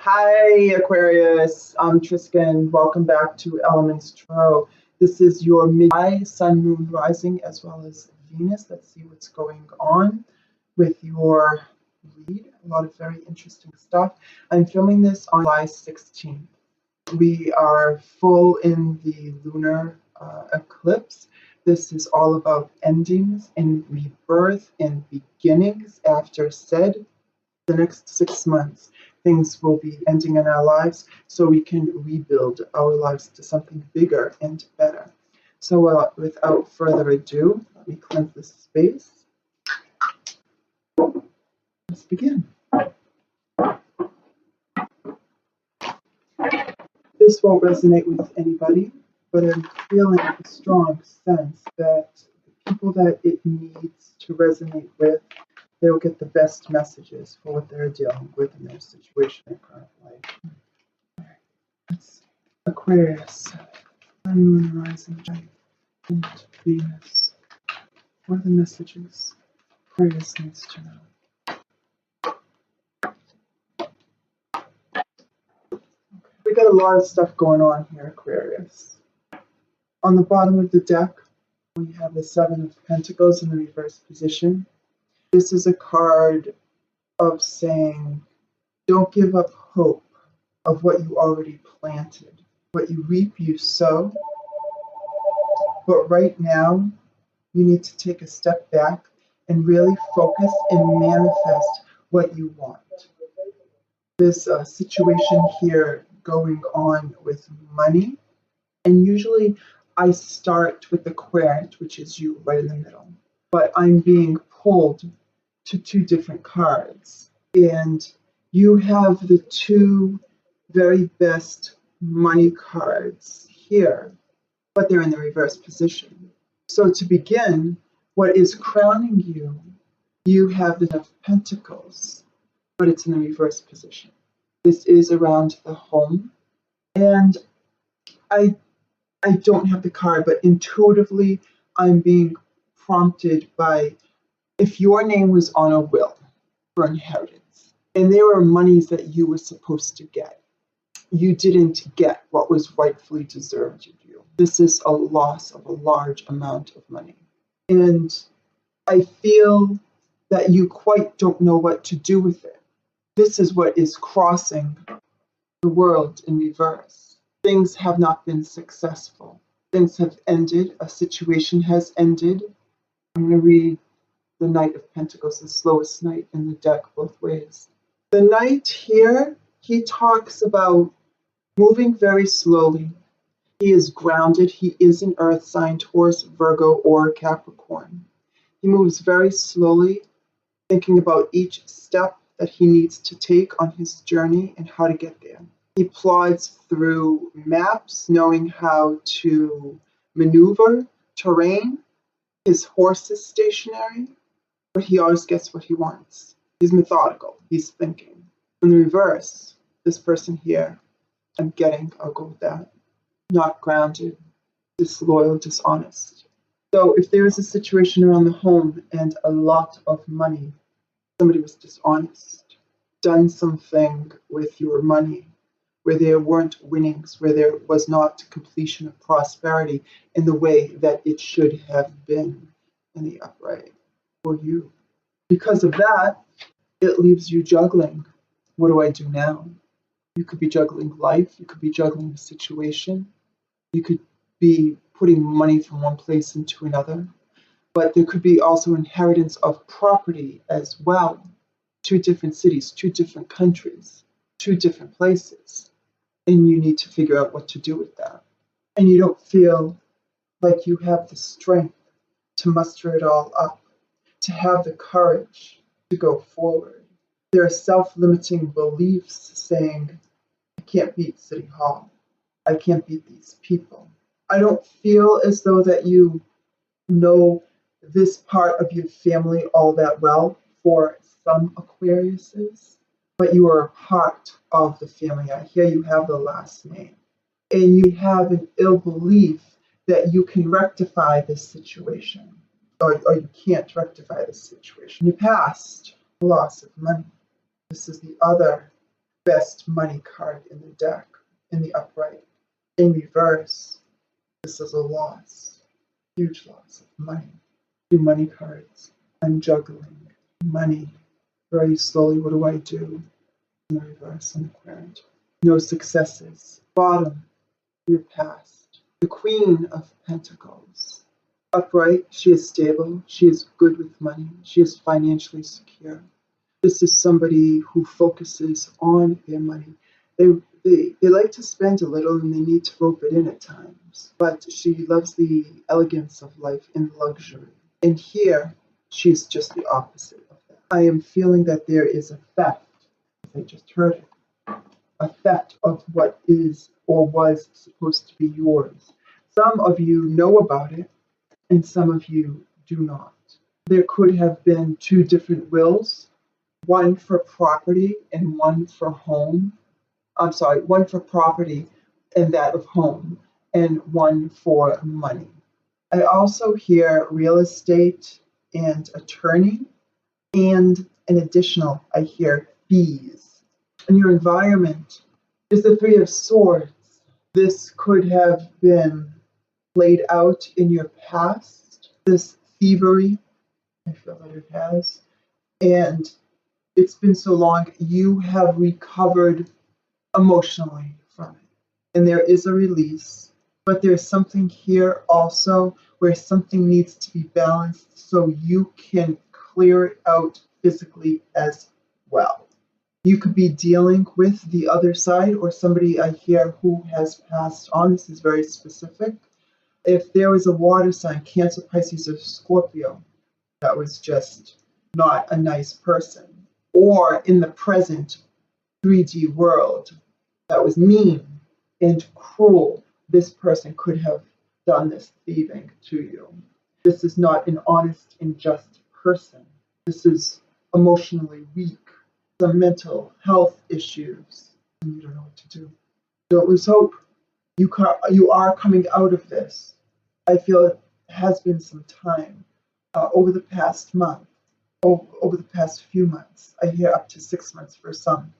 Hi, Aquarius. I'm Triscan. Welcome back to Elements Tarot. This is your mid Sun, Moon, Rising, as well as Venus. Let's see what's going on with your read. A lot of very interesting stuff. I'm filming this on July 16th. We are full in the lunar eclipse. This is all about endings and rebirth and beginnings. After said, the next 6 months, things will be ending in our lives so we can rebuild our lives to something bigger and better. So without further ado, let me cleanse this space. Let's begin. This won't resonate with anybody, but I'm feeling a strong sense that the people that it needs to resonate with, they'll get the best messages for what they're dealing with in their situation in current life. All right, let's see. Aquarius, Sun, Moon, Rising, and Venus. What are the messages Aquarius needs to know? We got a lot of stuff going on here, Aquarius. On the bottom of the deck, we have the Seven of Pentacles in the reverse position. This is a card of saying, don't give up hope of what you already planted. What you reap, you sow. But right now, you need to take a step back and really focus and manifest what you want. This situation here going on with money, and usually I start with the Aquarius, which is you right in the middle. But I'm being pulled to two different cards, and you have the two very best money cards here, but they're in the reverse position. So to begin, what is crowning you, you have the Ten of Pentacles, but it's in the reverse position. This is around the home, and I don't have the card, but intuitively I'm being prompted by, if your name was on a will for inheritance, and there were monies that you were supposed to get, you didn't get what was rightfully deserved of you. This is a loss of a large amount of money. And I feel that you quite don't know what to do with it. This is what is crossing the world in reverse. Things have not been successful. Things have ended. A situation has ended. I'm going to read the Knight of Pentacles, the slowest knight in the deck, both ways. The Knight here, he talks about moving very slowly. He is grounded. He is an earth sign, Taurus, Virgo, or Capricorn. He moves very slowly, thinking about each step that he needs to take on his journey and how to get there. He plods through maps, knowing how to maneuver terrain. His horse is stationary, but he always gets what he wants. He's methodical. He's thinking. In the reverse, this person here, I'll go with that, not grounded, disloyal, dishonest. So if there is a situation around the home and a lot of money, somebody was dishonest, done something with your money where there weren't winnings, where there was not completion of prosperity in the way that it should have been in the upright for you. Because of that, it leaves you juggling. What do I do now? You could be juggling life. You could be juggling the situation. You could be putting money from one place into another. But there could be also inheritance of property as well. 2 different cities, 2 different countries, 2 different places. And you need to figure out what to do with that. And you don't feel like you have the strength to muster it all up, to have the courage to go forward. There are self-limiting beliefs saying, I can't beat City Hall. I can't beat these people. I don't feel as though that you know this part of your family all that well for some Aquariuses, but you are a part of the family. I hear you have the last name, and you have an ill belief that you can rectify this situation, or you can't rectify this situation. In your past, loss of money. This is the other best money card in the deck in the upright. In reverse, this is a loss, huge loss of money. 2 money cards. I'm juggling money very slowly. What do I do? In the reverse and the querent. No successes. Bottom, your past. The Queen of Pentacles. Upright, she is stable. She is good with money. She is financially secure. This is somebody who focuses on their money. They like to spend a little and they need to rope it in at times. But she loves the elegance of life and luxury. And here, she's just the opposite of that. I am feeling that there is a theft. I just heard it. A theft of what is or was supposed to be yours. Some of you know about it, and some of you do not. There could have been 2 different wills, one for property and one for home. I'm sorry, one for property and that of home, and one for money. I also hear real estate and attorney, and an additional, I hear fees. In your environment is the 3 of Swords. This could have been played out in your past, this thievery, I feel that it has, and it's been so long, you have recovered emotionally from it. And there is a release, but there's something here also where something needs to be balanced so you can clear it out physically as well. You could be dealing with the other side or somebody I hear who has passed on. This is very specific. If there was a water sign, Cancer, Pisces, or Scorpio, that was just not a nice person, or in the present 3D world that was mean and cruel, this person could have done this thieving to you. This is not an honest and just person. This is emotionally weak, some mental health issues, and you don't know what to do. Don't lose hope. You are coming out of this. I feel it has been some time over the past month, over the past few months. I hear up to 6 months for some.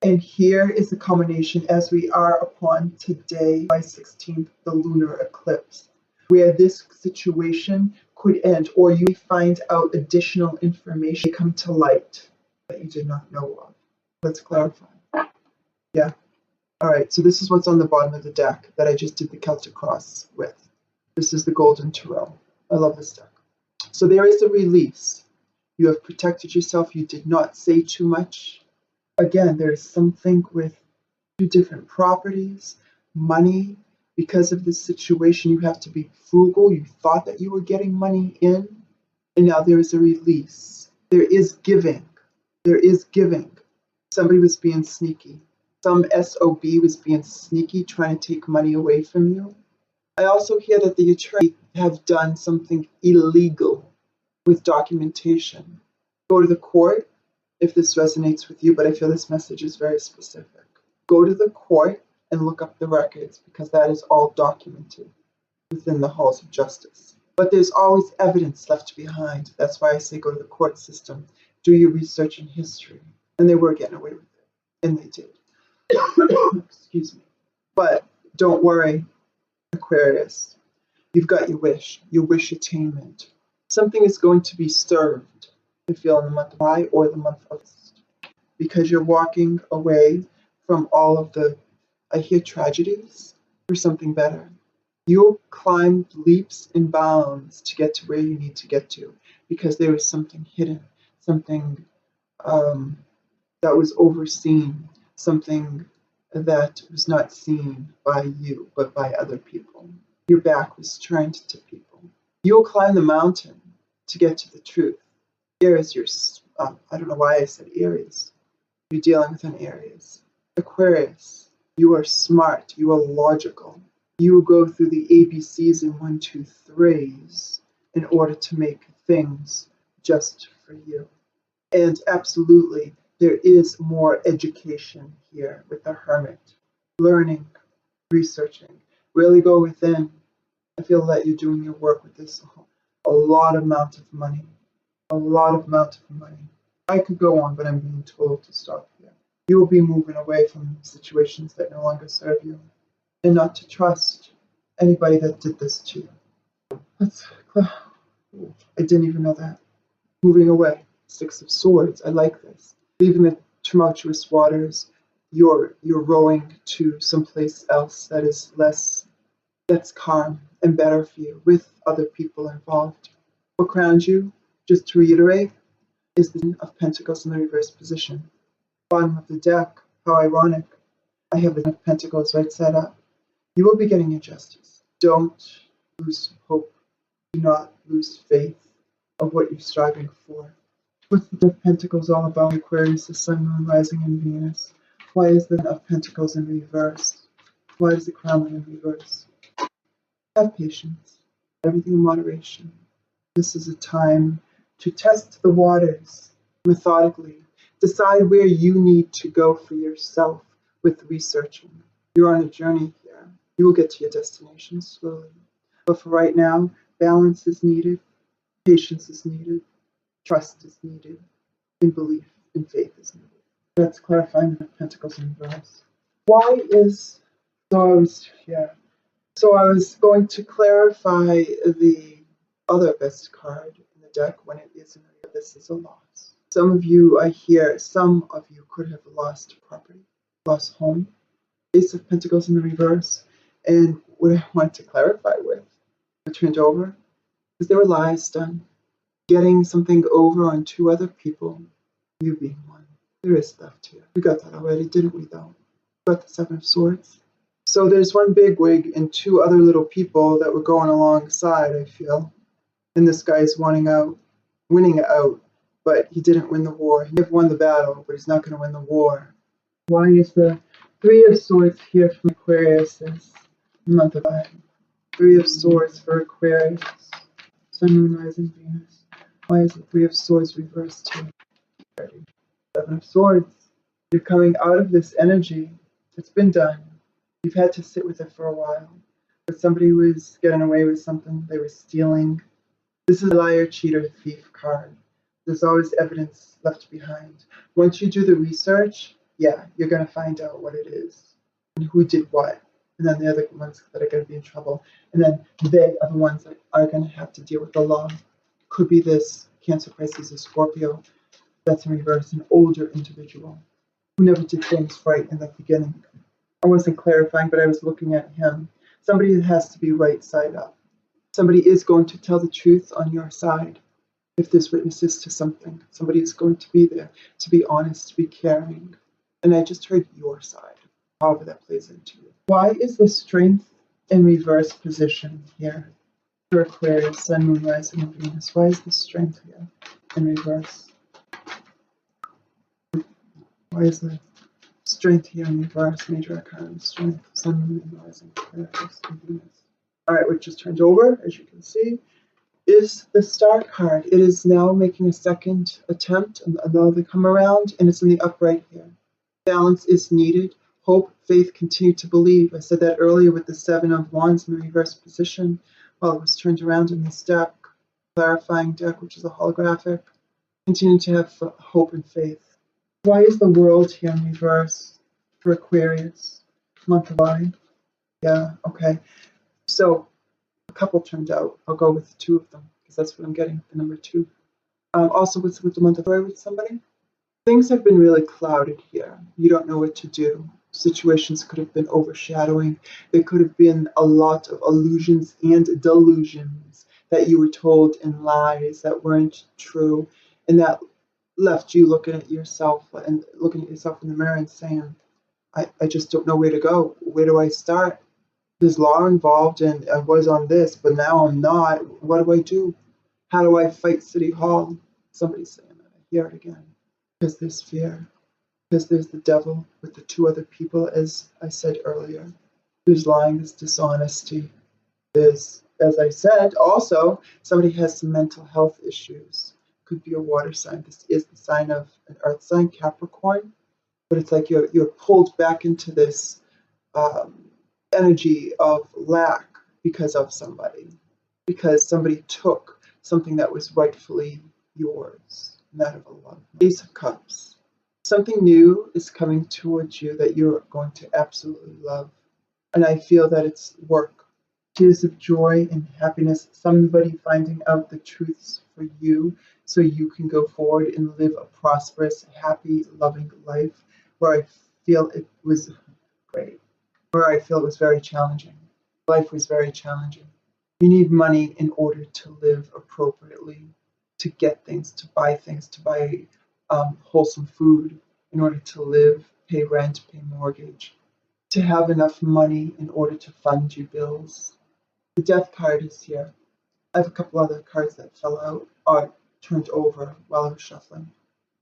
And here is the culmination as we are upon today, July 16th, the lunar eclipse, where this situation could end, or you may find out additional information come to light that you did not know of. Let's clarify. Yeah. All right. So this is what's on the bottom of the deck that I just did the Celtic cross with. This is the Golden Tarot. I love this deck. So there is a release. You have protected yourself. You did not say too much. Again, there is something with 2 different properties, money. Because of this situation, you have to be frugal. You thought that you were getting money in, and now there is a release. There is giving. There is giving. Somebody was being sneaky. Some SOB was being sneaky, trying to take money away from you. I also hear that the attorney have done something illegal with documentation. Go to the court if this resonates with you, but I feel this message is very specific. Go to the court and look up the records, because that is all documented within the halls of justice. But there's always evidence left behind. That's why I say go to the court system. Do your research in history. And they were getting away with it. And they did. Excuse me. But don't worry, Aquarius. You've got your wish attainment. Something is going to be served, I feel, in the month of July or the month of August. Because you're walking away from all of the, I hear, tragedies for something better. You'll climb leaps and bounds to get to where you need to get to, because there is something hidden, something that was overseen, something that was not seen by you, but by other people. Your back was turned to people. You'll climb the mountain to get to the truth. Aries, I don't know why I said Aries. You're dealing with an Aries. Aquarius, you are smart. You are logical. You will go through the ABCs and 1, 2, 3s in order to make things just for you. And absolutely, there is more education here with the Hermit. Learning, researching. Really go within. I feel that you're doing your work with this. A lot amount of money. A lot of amount of money. I could go on, but I'm being told to stop here. You will be moving away from situations that no longer serve you, and not to trust anybody that did this to you. That's, I didn't even know that. Moving away. Six of Swords. I like this. Leaving the tumultuous waters, you're rowing to someplace else that is that's calm and better for you, with other people involved. What crowns you, just to reiterate, is the Ten of Pentacles in the reverse position. Bottom of the deck. How ironic. I have the Ten of Pentacles right side up. You will be getting your justice. Don't lose hope. Do not lose faith of what you're striving for. What's the Ten of Pentacles all about? Aquarius, the Sun, Moon, Rising, and Venus. Why is the Ten of Pentacles in reverse? Why is the Crown in reverse? Have patience. Everything in moderation. This is a time to test the waters methodically. Decide where you need to go for yourself with researching. You're on a journey here. You will get to your destination slowly. But for right now, balance is needed, patience is needed, trust is needed, and belief and faith is needed. That's clarifying the Pentacles in reverse. Why is so I was going to clarify the other best card in the deck when it isn't. This is a loss. Some of you, I hear, some of you could have lost property, lost home. Ace of Pentacles in the reverse. And what I want to clarify with, I turned over, because there were lies done. Getting something over on two other people, you being one. There is left here. We got that already, didn't we, though? We got the Seven of Swords. So there's one bigwig and two other little people that were going alongside, I feel. And this guy is winning it out, but he didn't win the war. He may have won the battle, but he's not going to win the war. Why is the Three of Swords here from Aquarius this month of July? Three of Swords for Aquarius. Sun, Moon, Rising, Venus. Why is the Three of Swords reversed here? Seven of Swords. You're coming out of this energy. It's been done. You've had to sit with it for a while. But somebody was getting away with something. They were stealing. This is a liar, cheater, thief card. There's always evidence left behind. Once you do the research, yeah, you're going to find out what it is and who did what. And then the other ones that are going to be in trouble. And then they are the ones that are going to have to deal with the law. Could be this Cancer, Pisces, or Scorpio. That's in reverse, an older individual who never did things right in the beginning. I wasn't clarifying, but I was looking at him. Somebody that has to be right side up. Somebody is going to tell the truth on your side. If there's witnesses to something, somebody is going to be there to be honest, to be caring. And I just heard your side, however that plays into it. Why is the Strength in reverse position here for Aquarius, Sun, Moon, Rising, and Venus? Why is the Strength here in reverse? Why is the Strength here in reverse? Major Arcana, Strength, Sun, Moon, Rising, Aquarius, and Venus. Alright, which just turned over, as you can see, is the Star card. It is now making a second attempt, another come around, and it's in the upright here. Balance is needed. Hope, faith, continue to believe. I said that earlier with the Seven of Wands in the reverse position while it was turned around in this deck, clarifying deck, which is a holographic. Continue to have hope and faith. Why is the World here in reverse for Aquarius? Month of July. Yeah, okay. So a couple turned out. I'll go with two of them because that's what I'm getting, the number two. Also with the month of February with somebody. Things have been really clouded here. You don't know what to do. Situations could have been overshadowing. There could have been a lot of illusions and delusions that you were told in lies that weren't true, and that left you looking at yourself in the mirror and saying, I just don't know where to go. Where do I start? There's law involved, and I was on this, but now I'm not. What do I do? How do I fight City Hall? Somebody's saying that. I hear it again. Because there's fear. Because there's the devil with the two other people, as I said earlier. There's lying, there's dishonesty. There's, as I said, also, somebody has some mental health issues. Could be a water sign. This is the sign of an earth sign, Capricorn. But it's like you're pulled back into this energy of lack because of somebody. Because somebody took something that was rightfully yours. And that of a love. Ace of Cups. Something new is coming towards you that you're going to absolutely love. And I feel that it's work. Tears of joy and happiness, somebody finding out the truths for you so you can go forward and live a prosperous, happy, loving life where I feel it was great, where I feel it was very challenging. Life was very challenging. You need money in order to live appropriately, to get things, to buy wholesome food, in order to live, pay rent, pay mortgage, to have enough money in order to fund your bills. The death card is here. I have a couple other cards that fell out or turned over while I was shuffling.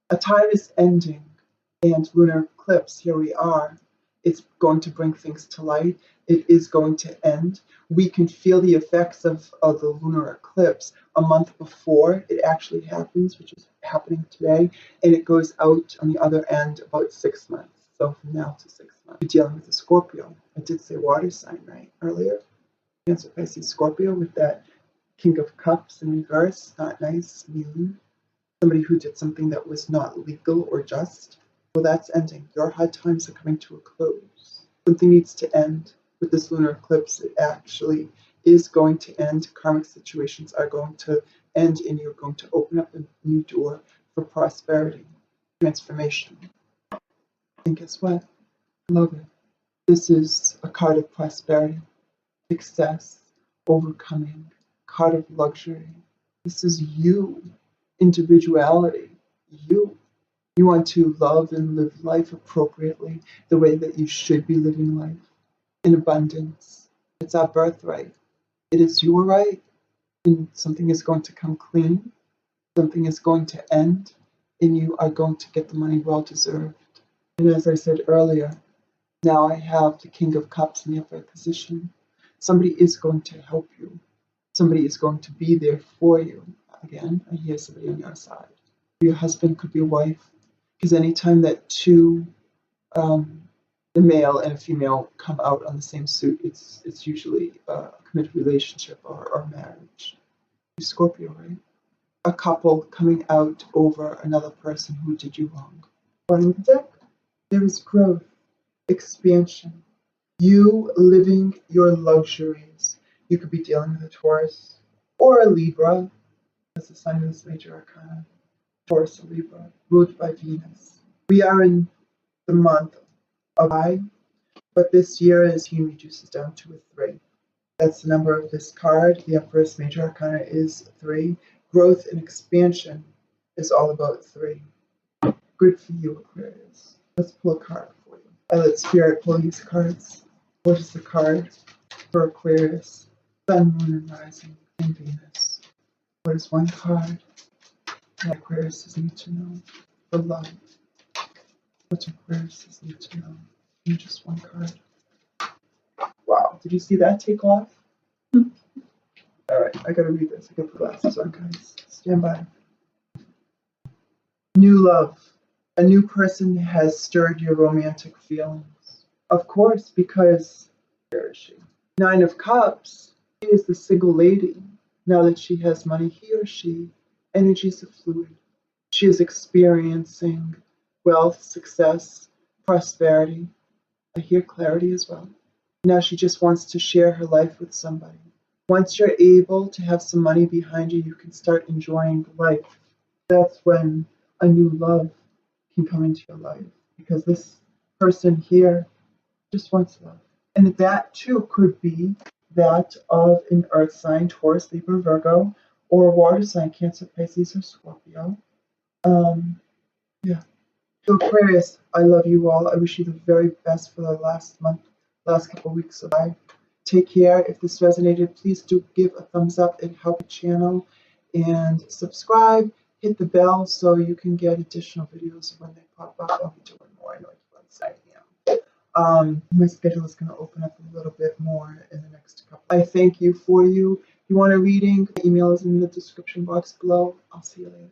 A time is ending, and lunar eclipse, here we are. It's going to bring things to light. It is going to end. We can feel the effects of the lunar eclipse a month before it actually happens, which is happening today, and it goes out on the other end about 6 months. So from now to 6 months. You're dealing with a Scorpio. I did say water sign, right, earlier? Cancer, Pisces, Scorpio with that King of Cups in reverse. Not nice, mean. Somebody who did something that was not legal or just. Well, that's ending. Your hard times are coming to a close. Something needs to end. With this lunar eclipse, it actually is going to end. Karmic situations are going to end, and you're going to open up a new door for prosperity, transformation. And guess what? I love it. This is a card of prosperity, success, overcoming, card of luxury. This is you, individuality, you. You want to love and live life appropriately, the way that you should be living life, in abundance. It's our birthright. It is your right, and something is going to come clean, something is going to end, and you are going to get the money well deserved. And as I said earlier, now I have the King of Cups in the upright position. Somebody is going to help you. Somebody is going to be there for you. Again, I hear somebody on your side. Your husband could be a wife. Because anytime that two, the male and a female, come out on the same suit, it's usually a committed relationship or marriage. You're Scorpio, right? A couple coming out over another person who did you wrong. Bottom of the deck, there is growth, expansion. You living your luxuries. You could be dealing with a Taurus or a Libra. That's the sign of this major arcana. Taurus or Libra, ruled by Venus. We are in the month of I, but this year is he reduces down to a 3. That's the number of this card. The Empress Major Arcana is 3. Growth and expansion is all about 3. Good for you, Aquarius. Let's pull a card for you. I let Spirit pull these cards. What is the card for Aquarius? Sun, Moon, and Rising, and Venus. What is one card that Aquarius need to know for love? What Aquarius need to know? And just one card. Wow, did you see that take off? Alright, I gotta read this. I gotta put glasses on, guys. Stand by. New love. A new person has stirred your romantic feelings. Of course, because where is she? 9 of Cups. She is the single lady. Now that she has money, he or she, energies are fluid. She is experiencing wealth, success, prosperity. I hear clarity as well. Now she just wants to share her life with somebody. Once you're able to have some money behind you, you can start enjoying life. That's when a new love can come into your life, because this person here just wants love. And that too could be that of an earth sign, Taurus, Libra, Virgo, or a water sign, Cancer, Pisces, or Scorpio. Yeah. So Aquarius, I love you all. I wish you the very best for the last couple of weeks of life. Take care. If this resonated, please do give a thumbs up and help the channel. And subscribe, hit the bell so you can get additional videos when they pop up. I'll be doing more. I know it's website now. My schedule is going to open up a little bit more in the next couple. I thank you for you. If you want a reading, my email is in the description box below. I'll see you later.